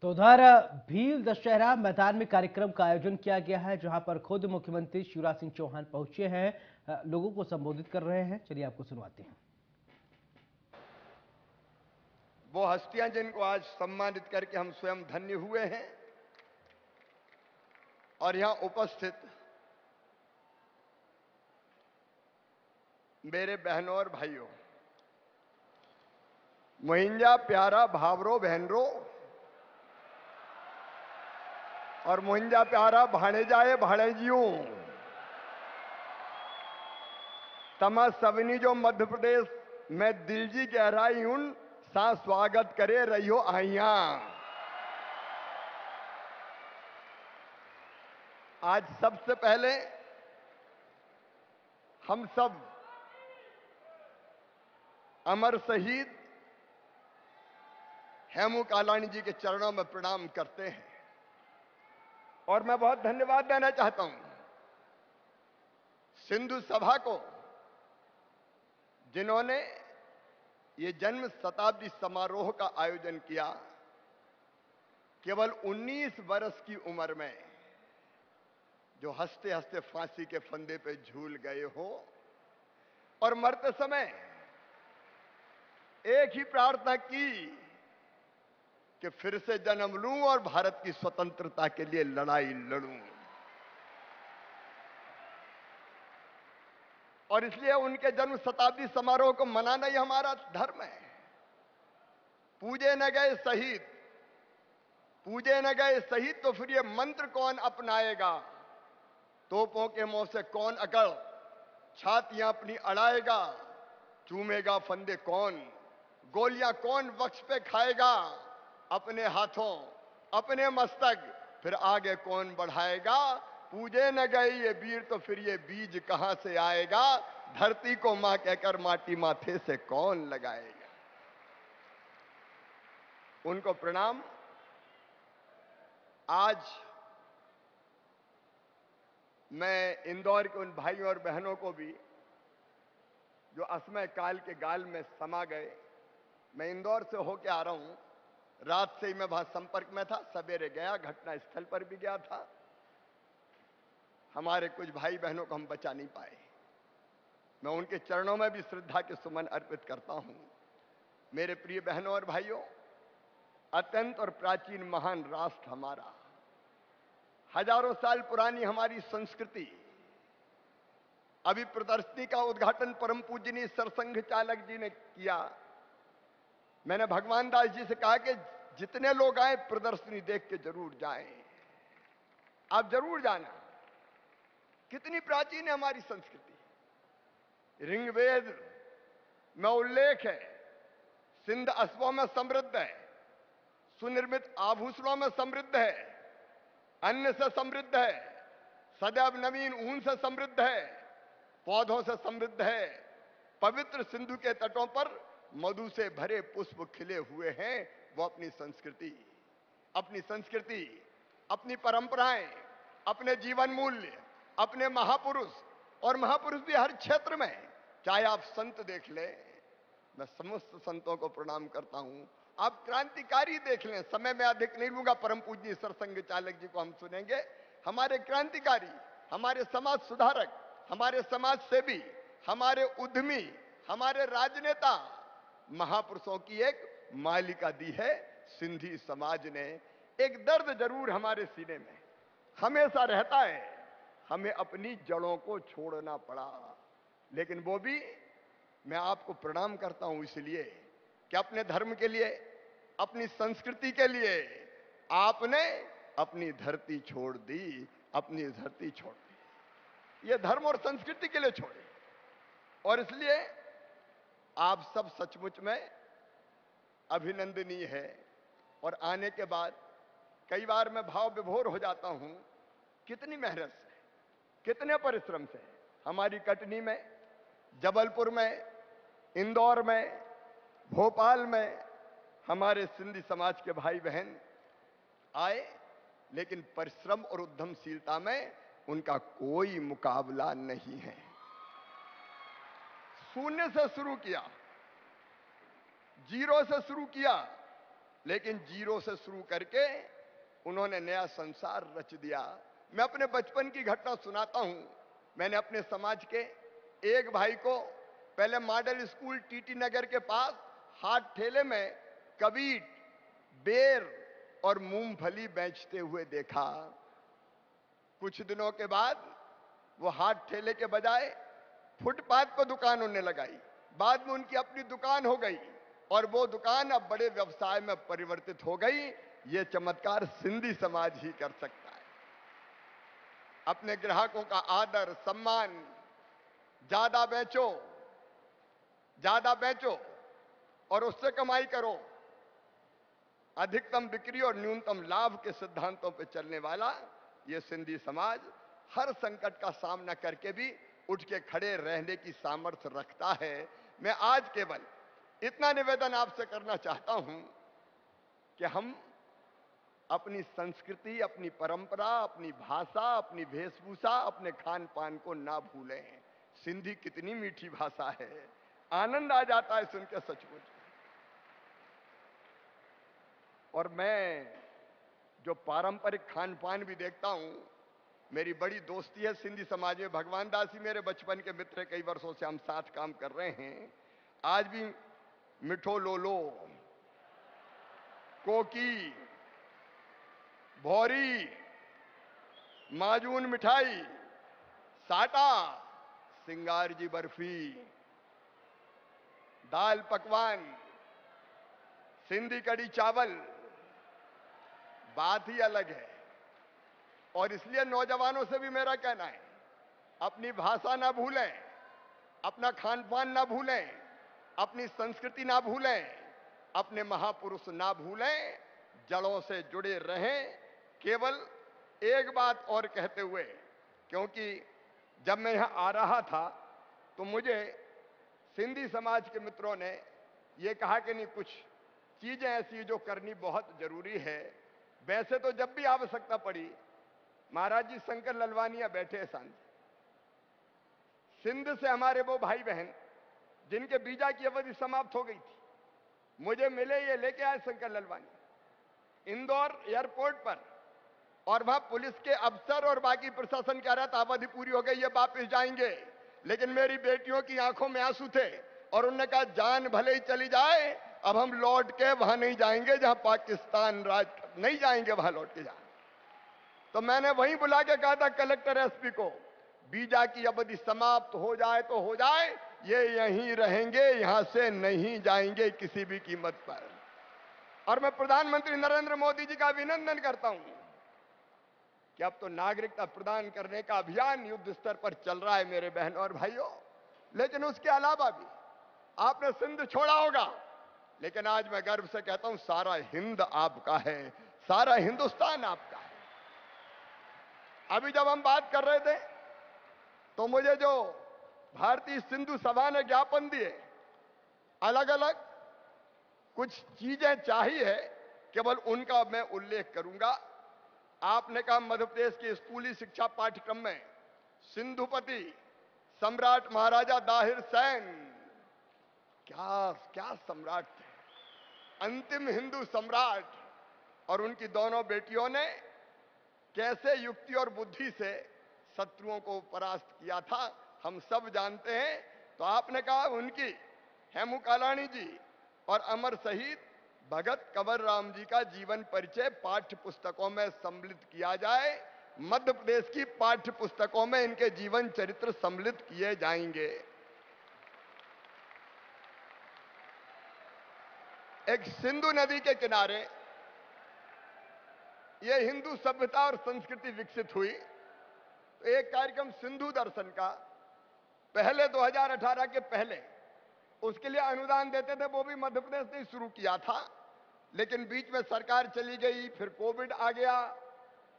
तो उधर भील दशहरा मैदान में कार्यक्रम का आयोजन किया गया है, जहां पर खुद मुख्यमंत्री शिवराज सिंह चौहान पहुंचे हैं, लोगों को संबोधित कर रहे हैं। चलिए आपको सुनवाते हैं। वो हस्तियां जिनको आज सम्मानित करके हम स्वयं धन्य हुए हैं और यहां उपस्थित मेरे बहनों और भाइयों, मुहिंजा प्यारा भावरो बहनरो और मुहिंजा प्यारा भाणेजाए भाणेजियों, तमा सवनी जो मध्य प्रदेश में दिल जी गहराई उन सा स्वागत करे रहियो आइया। आज सबसे पहले हम सब अमर शहीद हेमू कालानी जी के चरणों में प्रणाम करते हैं और मैं बहुत धन्यवाद देना चाहता हूं सिंधु सभा को, जिन्होंने ये जन्म शताब्दी समारोह का आयोजन किया। केवल 19 वर्ष की उम्र में जो हंसते हंसते फांसी के फंदे पे झूल गए हो और मरते समय एक ही प्रार्थना की कि फिर से जन्म लूं और भारत की स्वतंत्रता के लिए लड़ाई लड़ूं। और इसलिए उनके जन्म शताब्दी समारोह को मनाना ही हमारा धर्म है। पूजे न गए शहीद, पूजे न गए शहीद, तो फिर ये मंत्र कौन अपनाएगा? तोपों के मुंह से कौन अकड़ छातियां अपनी अड़ाएगा? चूमेगा फंदे कौन, गोलियां कौन वक्ष पे खाएगा? अपने हाथों अपने मस्तक फिर आगे कौन बढ़ाएगा? पूजे न गए ये वीर तो फिर ये बीज कहां से आएगा? धरती को मां कहकर माटी माथे से कौन लगाएगा? उनको प्रणाम। आज मैं इंदौर के उन भाइयों और बहनों को भी जो असमय काल के गाल में समा गए, मैं इंदौर से होके आ रहा हूं, रात से ही मैं वहां संपर्क में था, सवेरे गया, घटना स्थल पर भी गया था। हमारे कुछ भाई बहनों को हम बचा नहीं पाए। मैं उनके चरणों में भी श्रद्धा के सुमन अर्पित करता हूं। मेरे प्रिय बहनों और भाइयों, अत्यंत और प्राचीन महान राष्ट्र हमारा, हजारों साल पुरानी हमारी संस्कृति। अभी प्रदर्शनी का उद्घाटन परम पूजनीय सरसंघ चालक जी ने किया। मैंने भगवान दास जी से कहा कि जितने लोग आए प्रदर्शनी देख के जरूर जाएं। आप जरूर जाना। कितनी प्राचीन है हमारी संस्कृति। ऋग्वेद में उल्लेख है, सिंध अस्वों में समृद्ध है, सुनिर्मित आभूषणों में समृद्ध है, अन्न से समृद्ध है, सदैव नवीन ऊन से समृद्ध है, पौधों से समृद्ध है। पवित्र सिंधु के तटों पर मधु से भरे पुष्प खिले हुए हैं। वो अपनी संस्कृति, अपनी परंपराएं, अपने जीवन मूल्य, अपने महापुरुष, और महापुरुष भी हर क्षेत्र में, चाहे आप संत देख ले, मैं समस्त संतों को प्रणाम करता हूं। आप क्रांतिकारी देख लें, समय में अधिक नहीं लूंगा, परम पूज्य सरसंघ चालक जी को हम सुनेंगे। हमारे क्रांतिकारी, हमारे समाज सुधारक, हमारे समाज सेवी, हमारे उद्यमी, हमारे राजनेता, महापुरुषों की एक मालिका दी है सिंधी समाज ने। एक दर्द जरूर हमारे सीने में हमेशा रहता है, हमें अपनी जड़ों को छोड़ना पड़ा, लेकिन वो भी मैं आपको प्रणाम करता हूं इसलिए कि अपने धर्म के लिए, अपनी संस्कृति के लिए आपने अपनी धरती छोड़ दी, अपनी धरती छोड़ दी। ये धर्म और संस्कृति के लिए छोड़ी, और इसलिए आप सब सचमुच में अभिनंदनीय है। और आने के बाद कई बार मैं भाव विभोर हो जाता हूं, कितनी मेहनत से, कितने परिश्रम से हमारी कटनी में, जबलपुर में, इंदौर में, भोपाल में हमारे सिंधी समाज के भाई बहन आए, लेकिन परिश्रम और उद्यमशीलता में उनका कोई मुकाबला नहीं है। शून्य से शुरू किया, जीरो से शुरू किया, लेकिन जीरो से शुरू करके उन्होंने नया संसार रच दिया। मैं अपने बचपन की घटना सुनाता हूं। मैंने अपने समाज के एक भाई को पहले मॉडल स्कूल टीटी नगर के पास हाथ ठेले में कबीट, बेर और मूंगफली बेचते हुए देखा। कुछ दिनों के बाद वो हाथ ठेले के बजाय फुटपाथ पर दुकान होने लगाई। बाद में उनकी अपनी दुकान हो गई और वो दुकान अब बड़े व्यवसाय में परिवर्तित हो गई। ये चमत्कार सिंधी समाज ही कर सकता है। अपने ग्राहकों का आदर सम्मान, ज्यादा बेचो और उससे कमाई करो। अधिकतम बिक्री और न्यूनतम लाभ के सिद्धांतों पर चलने वाला ये सिंधी समाज हर संकट का सामना करके भी उठ के खड़े रहने की सामर्थ्य रखता है। मैं आज केवल इतना निवेदन आपसे करना चाहता हूं कि हम अपनी संस्कृति, अपनी परंपरा, अपनी भाषा, अपनी वेशभूषा, अपने खान पान को ना भूलें। सिंधी कितनी मीठी भाषा है, आनंद आ जाता है सुन के सचमुच। और मैं जो पारंपरिक खान पान भी देखता हूं, मेरी बड़ी दोस्ती है सिंधी समाज में। भगवान दास जी मेरे बचपन के मित्र हैं, कई वर्षों से हम साथ काम कर रहे हैं। आज भी मिठो लोलो, कोकी, भौरी, माजून मिठाई, साटा, सिंगार जी बर्फी, दाल पकवान, सिंधी कड़ी चावल, बात ही अलग है। और इसलिए नौजवानों से भी मेरा कहना है, अपनी भाषा ना भूलें, अपना खान पान ना भूलें, अपनी संस्कृति ना भूलें, अपने महापुरुष ना भूलें, जड़ों से जुड़े रहें। केवल एक बात और कहते हुए, क्योंकि जब मैं यहां आ रहा था तो मुझे सिंधी समाज के मित्रों ने यह कहा कि नहीं, कुछ चीजें ऐसी जो करनी बहुत जरूरी है। वैसे तो जब भी आवश्यकता पड़ी, महाराज जी शंकर ललवानिया बैठे हैं सांझ, सिंध से हमारे वो भाई बहन जिनके वीजा की अवधि समाप्त हो गई थी, मुझे मिले, ये लेके आए शंकर ललवानी इंदौर एयरपोर्ट पर। और वहां पुलिस के अफसर और बाकी प्रशासन कह रहा था अवधि पूरी हो गई, ये वापस जाएंगे। लेकिन मेरी बेटियों की आंखों में आंसू थे और उन्होंने कहा जान भले ही चली जाए, अब हम लौट के वहां नहीं जाएंगे जहां पाकिस्तान राज, नहीं जाएंगे वहां लौट के। जा तो मैंने वहीं बुला के कहा था कलेक्टर एसपी को, वीजा की अवधि समाप्त हो जाए तो हो जाए, ये यहीं रहेंगे, यहां से नहीं जाएंगे किसी भी कीमत पर। और मैं प्रधानमंत्री नरेंद्र मोदी जी का अभिनंदन करता हूं कि अब तो नागरिकता प्रदान करने का अभियान युद्ध स्तर पर चल रहा है मेरे बहनों और भाइयों। लेकिन उसके अलावा भी आपने सिंध छोड़ा होगा, लेकिन आज मैं गर्व से कहता हूं सारा हिंद आपका है, सारा हिंदुस्तान आपका है। अभी जब हम बात कर रहे थे तो मुझे जो भारतीय सिंधु सभा ने ज्ञापन दिए, अलग अलग कुछ चीजें चाहिए, केवल उनका मैं उल्लेख करूंगा। आपने कहा मध्य प्रदेश के स्कूली शिक्षा पाठ्यक्रम में सिंधुपति सम्राट महाराजा दाहिर सैन, क्या क्या सम्राट थे, अंतिम हिंदू सम्राट, और उनकी दोनों बेटियों ने कैसे युक्ति और बुद्धि से शत्रुओं को परास्त किया था, हम सब जानते हैं। तो आपने कहा उनकी हेमू कालाणी जी और अमर शहीद भगत कंवर राम जी का जीवन परिचय पाठ्य पुस्तकों में सम्मिलित किया जाए। मध्य प्रदेश की पाठ्य पुस्तकों में इनके जीवन चरित्र सम्मिलित किए जाएंगे। एक सिंधु नदी के किनारे ये हिंदू सभ्यता और संस्कृति विकसित हुई। तो एक कार्यक्रम सिंधु दर्शन का पहले 2018 के पहले उसके लिए अनुदान देते थे, वो भी मध्य प्रदेश ने शुरू किया था। लेकिन बीच में सरकार चली गई, फिर कोविड आ गया,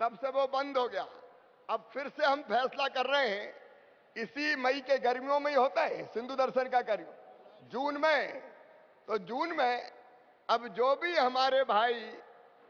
तब से वो बंद हो गया। अब फिर से हम फैसला कर रहे हैं, इसी मई के गर्मियों में ही होता है सिंधु दर्शन का कार्यक्रम, जून में। तो जून में अब जो भी हमारे भाई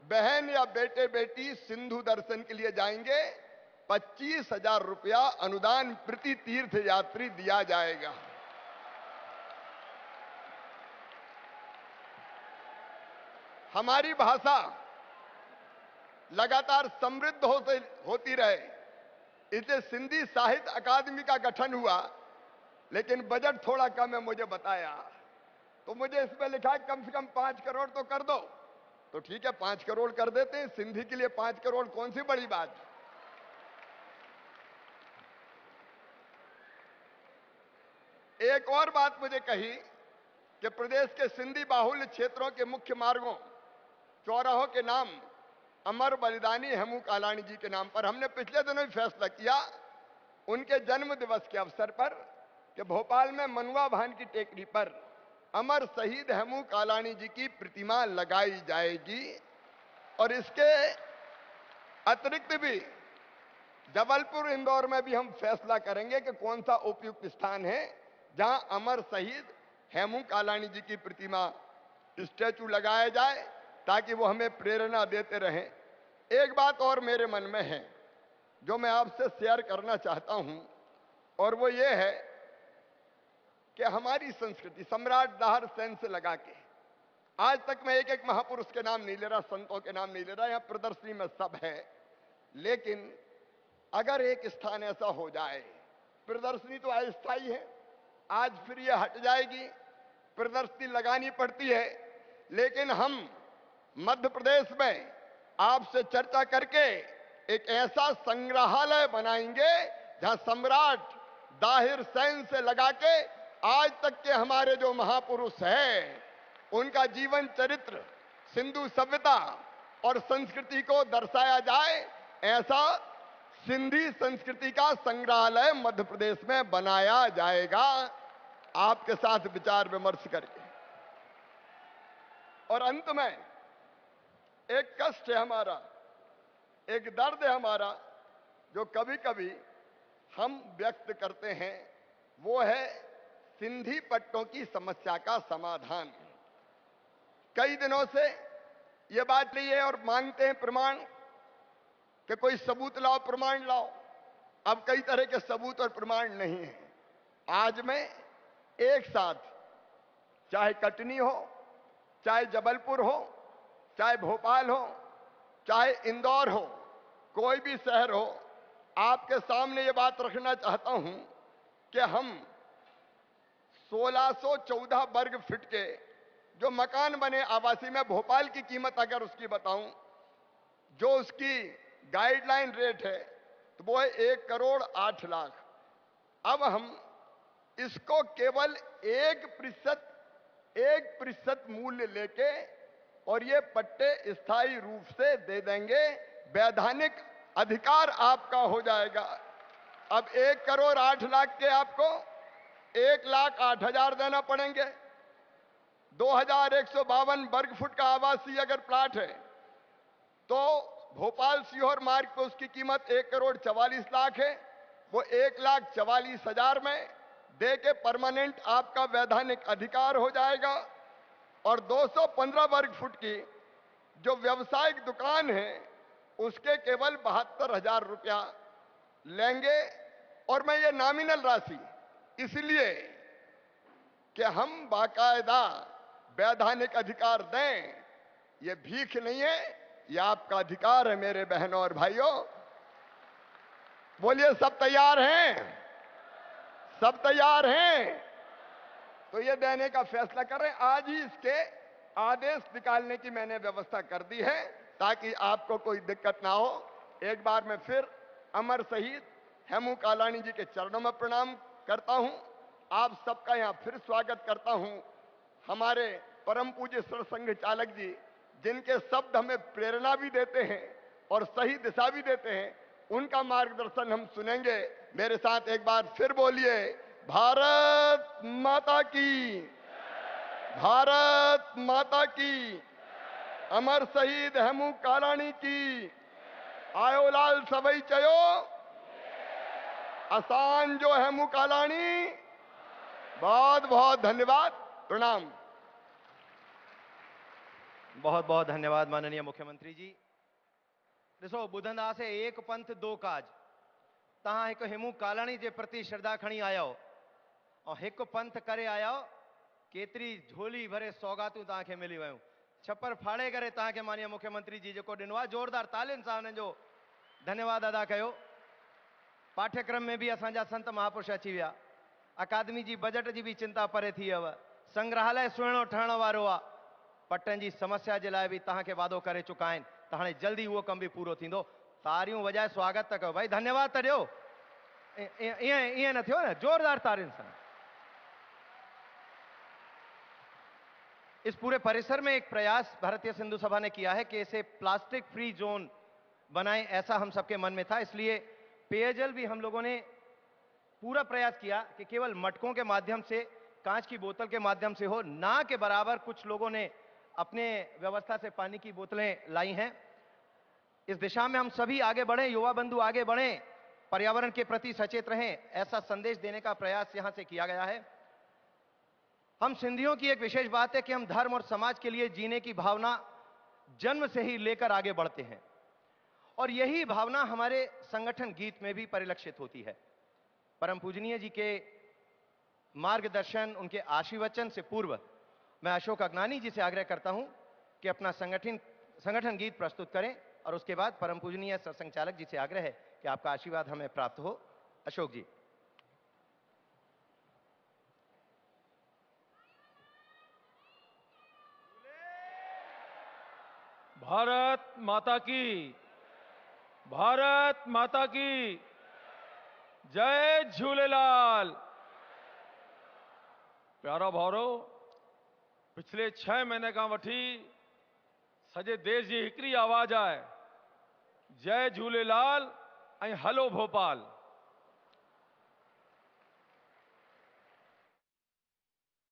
बहन या बेटे बेटी सिंधु दर्शन के लिए जाएंगे, 25,000 रुपया अनुदान प्रति तीर्थ यात्री दिया जाएगा। हमारी भाषा लगातार समृद्ध होती रहे, इसलिए सिंधी साहित्य अकादमी का गठन हुआ। लेकिन बजट थोड़ा कम है मुझे बताया, तो मुझे इसमें लिखा है कम से कम 5 करोड़ तो कर दो। तो ठीक है, 5 करोड़ कर देते हैं। सिंधी के लिए 5 करोड़ कौन सी बड़ी बात। एक और बात मुझे कही कि प्रदेश के सिंधी बाहुल्य क्षेत्रों के मुख्य मार्गों, चौराहों के नाम अमर बलिदानी हेमू कालाणी जी के नाम पर। हमने पिछले दिनों ही फैसला किया उनके जन्म दिवस के अवसर पर कि भोपाल में मनुआ भान की टेकरी पर अमर शहीद हेमू कालाणी जी की प्रतिमा लगाई जाएगी। और इसके अतिरिक्त भी जबलपुर, इंदौर में भी हम फैसला करेंगे कि कौन सा उपयुक्त स्थान है जहां अमर शहीद हेमू कालाणी जी की प्रतिमा, स्टैचू लगाया जाए, ताकि वो हमें प्रेरणा देते रहें। एक बात और मेरे मन में है जो मैं आपसे शेयर करना चाहता हूं, और वो ये है कि हमारी संस्कृति सम्राट दाहर सेन से लगा के आज तक, मैं एक एक महापुरुष के नाम नहीं ले रहा, संतों के नाम नहीं ले रहा, यहां प्रदर्शनी में सब है। लेकिन अगर एक स्थान ऐसा हो जाए, प्रदर्शनी तो अस्थायी है, आज फिर ये हट जाएगी, प्रदर्शनी लगानी पड़ती है। लेकिन हम मध्य प्रदेश में आपसे चर्चा करके एक ऐसा संग्रहालय बनाएंगे जहां सम्राट दाहिर सेन से लगा के आज तक के हमारे जो महापुरुष हैं उनका जीवन चरित्र, सिंधु सभ्यता और संस्कृति को दर्शाया जाए, ऐसा सिंधी संस्कृति का संग्रहालय मध्य प्रदेश में बनाया जाएगा, आपके साथ विचार विमर्श करके। और अंत में एक कष्ट है हमारा, एक दर्द है हमारा, जो कभी कभी हम व्यक्त करते हैं, वो है सिंधी पट्टों की समस्या का समाधान। कई दिनों से ये बात नहीं है और मांगते हैं प्रमाण कि कोई सबूत लाओ, प्रमाण लाओ। अब कई तरह के सबूत और प्रमाण नहीं है। आज मैं एक साथ, चाहे कटनी हो, चाहे जबलपुर हो, चाहे भोपाल हो, चाहे इंदौर हो, कोई भी शहर हो, आपके सामने ये बात रखना चाहता हूं कि हम 1614 वर्ग फीट के जो मकान बने आवासीय में, भोपाल की कीमत अगर उसकी बताऊं, जो उसकी गाइडलाइन रेट है तो वो है 1,08,00,000। अब हम इसको केवल 1% मूल्य लेके और ये पट्टे स्थायी रूप से दे देंगे, वैधानिक अधिकार आपका हो जाएगा। अब 1,08,00,000 के आपको 1,08,000 देना पड़ेंगे। 2,152 वर्ग फुट का आवासीय अगर प्लाट है तो भोपाल सीहोर मार्ग पर उसकी कीमत 1,44,00,000 है। वो 1,44,000 में दे के परमानेंट आपका वैधानिक अधिकार हो जाएगा। और 215 वर्ग फुट की जो व्यवसायिक दुकान है उसके केवल 72,000 रुपया लेंगे। और मैं ये नॉमिनल राशि इसलिए कि हम बाकायदा वैधानिक अधिकार दें, ये भीख नहीं है, ये आपका अधिकार है मेरे बहनों और भाइयों। बोलिए सब तैयार हैं? सब तैयार हैं? तो ये देने का फैसला कर रहे हैं। आज ही इसके आदेश निकालने की मैंने व्यवस्था कर दी है ताकि आपको कोई दिक्कत ना हो। एक बार मैं फिर अमर शहीद हेमू कालाणी जी के चरणों में प्रणाम करता हूं। आप सबका यहां फिर स्वागत करता हूं। हमारे परम पूज्य सरसंघ चालक जी, जिनके शब्द हमें प्रेरणा भी देते हैं और सही दिशा भी देते हैं, उनका मार्गदर्शन हम सुनेंगे। मेरे साथ एक बार फिर बोलिए, भारत माता की, भारत माता की, अमर शहीद हेमू कालाणी की, आयोलाल सबई चयो, आसान जो हेमू कालाणी। बहुत बहुत धन्यवाद, प्रणाम। बहुत बहुत धन्यवाद माननीय मुख्यमंत्री जी। ॾिसो, ॿुधंदा से एक पंथ दो काज। तव्हां हिकु हेमू कालाणी जे प्रति श्रद्धा खणी आया हो और हिकु पंथ करे आया हो, केतिरी झोली भरे सौगातूं तव्हांखे मिली वियूं। छप्पर फाड़े करे तव्हां खे माननीय मुख्यमंत्री जी जेको ॾिनो आहे, ज़ोरदार तालियुनि सां हुननि जो धन्यवाद अदा कयो। पाठ्यक्रम में भी असांजा संत महापुरुष अची विया, अकादमी जी बजट जी भी चिंता परे थी वियव, संग्रहालय सुहिणो ठहण वारो आहे, पटनि जी समस्या जे लाइ बि तव्हांखे वादो करे चुका आहिनि, त हाणे जल्दी उहो कम भी पूरो थींदो। तारियूं वॼाए स्वागत त कयो भाई, धन्यवाद त ॾियो। ईअं न थियो न, ज़ोरदार तारियुनि सां। इस पूरे परिसर में एक प्रयास भारतीय सिंधु सभा ने किया है कि इसे प्लास्टिक फ्री जोन बनाएं, ऐसा हम सबके मन में था। इसलिए पेयजल भी हम लोगों ने पूरा प्रयास किया कि केवल मटकों के माध्यम से, कांच की बोतल के माध्यम से हो, ना के बराबर कुछ लोगों ने अपने व्यवस्था से पानी की बोतलें लाई हैं। इस दिशा में हम सभी आगे बढ़ें, युवा बंधु आगे बढ़ें, पर्यावरण के प्रति सचेत रहें, ऐसा संदेश देने का प्रयास यहां से किया गया है। हम सिंधियों की एक विशेष बात है कि हम धर्म और समाज के लिए जीने की भावना जन्म से ही लेकर आगे बढ़ते हैं, और यही भावना हमारे संगठन गीत में भी परिलक्षित होती है। परम पूजनीय जी के मार्गदर्शन, उनके आशीर्वचन से पूर्व मैं अशोक अगनानी जी से आग्रह करता हूं कि अपना संगठन गीत प्रस्तुत करें, और उसके बाद परम पूजनीय सरसंघचालक जी से आग्रह है कि आपका आशीर्वाद हमें प्राप्त हो। अशोक जी। भारत माता की, भारत माता की जय झूलेलाल। प्यारा भाउरो, पिछले 6 महीने का वठी सजे देश जी हिकड़ी आवाज है, जय झूलेलाल ऐं हलो भोपाल।